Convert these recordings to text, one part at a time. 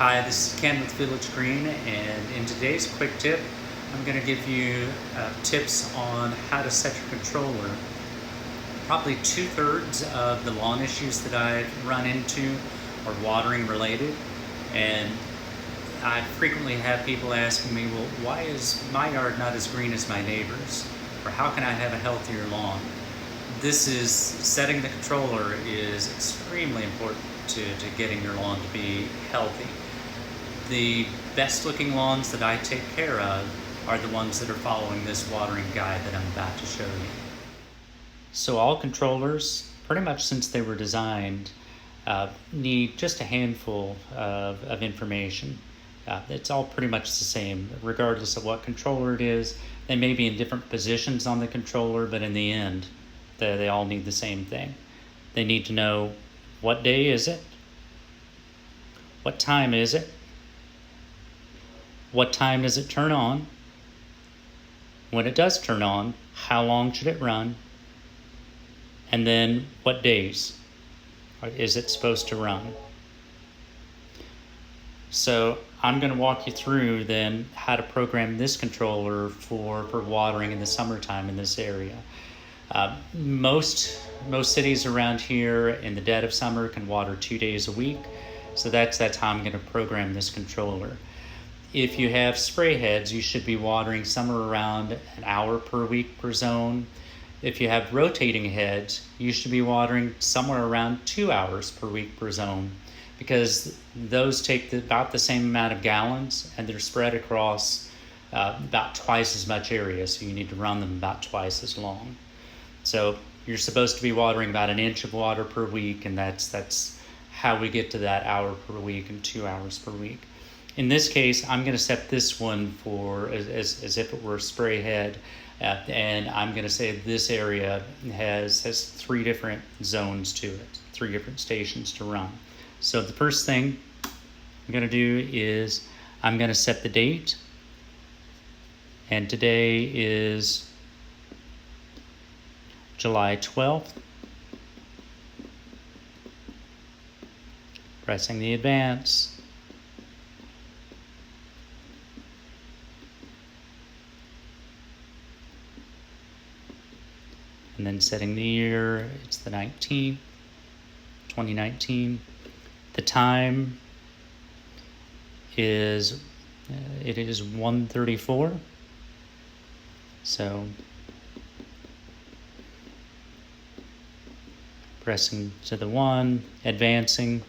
Hi, this is Ken with Village Green, and in today's quick tip, I'm going to give you tips on how to set your controller. Probably 2/3 of the lawn issues that I run into are watering related, and I frequently have people asking me, well, why is my yard not as green as my neighbor's? Or how can I have a healthier lawn? Setting the controller is extremely important to getting your lawn to be healthy. The best looking lawns that I take care of are the ones that are following this watering guide that I'm about to show you. So all controllers, pretty much since they were designed, need just a handful of information. It's all pretty much the same, regardless of what controller it is. They may be in different positions on the controller, but in the end, they all need the same thing. They need to know what day is it, what time is it, what time does it turn on, when it does turn on, how long should it run, and then what days is it supposed to run. So I'm going to walk you through then how to program this controller for watering in the summertime in this area. Most cities around here in the dead of summer can water 2 days a week, so that's how I'm going to program this controller. If you have spray heads, you should be watering somewhere around an hour per week per zone. If you have rotating heads, you should be watering somewhere around 2 hours per week per zone, because those take about the same amount of gallons and they're spread across about twice as much area, so you need to run them about twice as long. So you're supposed to be watering about 1 inch of water per week, and that's how we get to that hour per week and 2 hours per week. In this case, I'm going to set this one for as if it were a spray head, and I'm going to say this area has 3 different zones to it, 3 different stations to run. So the first thing I'm going to do is I'm going to set the date, and today is July 12th. Pressing the advance. And then setting the year, it's the 19th, 2019. The time is, it is 1:34. So pressing to the 1, advancing.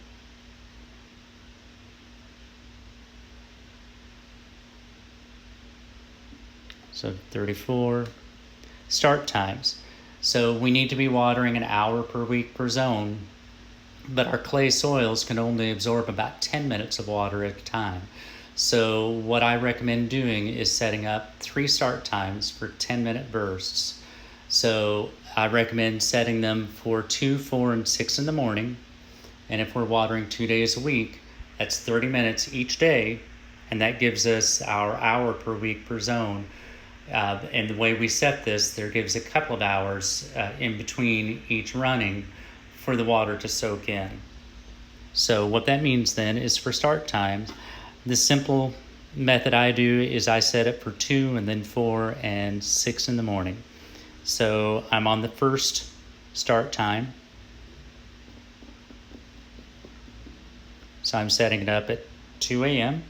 So 34. Start times. So we need to be watering an hour per week per zone, but our clay soils can only absorb about 10 minutes of water at a time. So what I recommend doing is setting up 3 start times for 10-minute bursts. So I recommend setting them for 2, 4, and 6 in the morning. And if we're watering 2 days a week, that's 30 minutes each day, and that gives us our hour per week per zone. And the way we set this, there gives a couple of hours in between each running for the water to soak in. So what that means then is for start times, the simple method I do is I set it for 2 and then 4 and 6 in the morning. So I'm on the first start time. So I'm setting it up at 2 a.m.,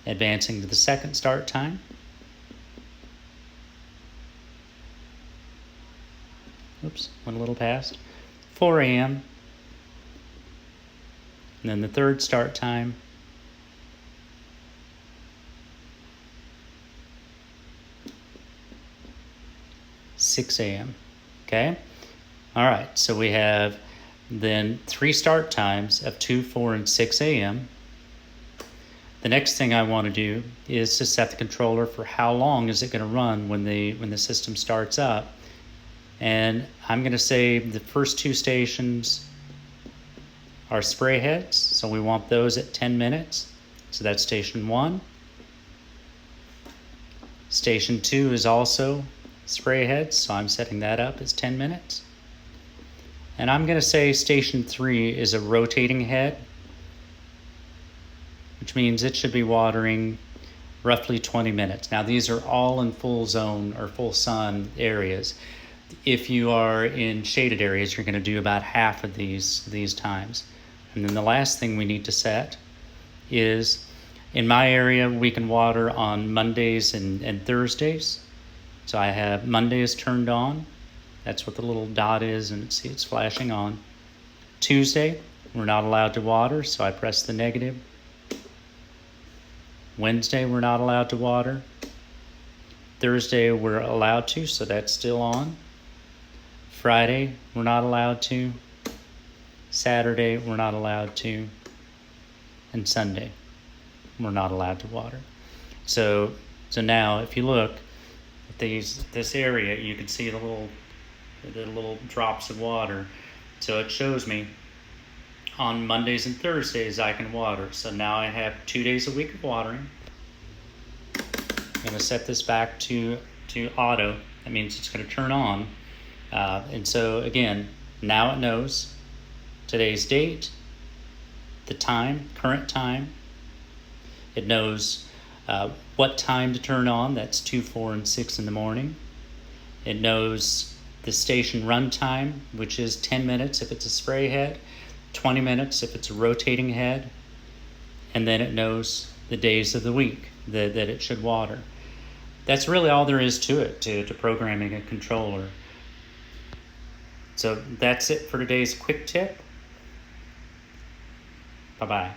advancing to the second start time. Oops, went a little past. 4 a.m. And then the third start time. (6 a.m.) Okay? All right, so we have then 3 start times of 2, 4, and 6 a.m. The next thing I want to do is to set the controller for how long is it going to run when the system starts up. And I'm going to say the first 2 stations are spray heads, so we want those at 10 minutes. So that's station 1. Station 2 is also spray heads, so I'm setting that up as 10 minutes. And I'm going to say station 3 is a rotating head. which means it should be watering roughly 20 minutes. Now, these are all in full zone or full sun areas. If you are in shaded areas, you're going to do about half of these times. And then the last thing we need to set is, in my area, we can water on Mondays and Thursdays. So I have Mondays turned on. That's what the little dot is, and see it's flashing on. Tuesday, we're not allowed to water, so I press the negative. Wednesday, we're not allowed to water. Thursday, we're allowed to, so that's still on. Friday, we're not allowed to. Saturday, we're not allowed to. And Sunday, we're not allowed to water. So now, if you look at this area, you can see the little drops of water. So it shows me on Mondays and Thursdays I can water. So now I have 2 days a week of watering. I'm going to set this back to auto. That means it's going to turn on. And so again, now it knows today's date, the time, current time. It knows what time to turn on. That's 2, 4, and 6 in the morning. It knows the station run time, which is 10 minutes if it's a spray head, 20 minutes if it's a rotating head, and then it knows the days of the week that it should water. That's really all there is to it, to programming a controller. So that's it for today's quick tip. Bye-bye.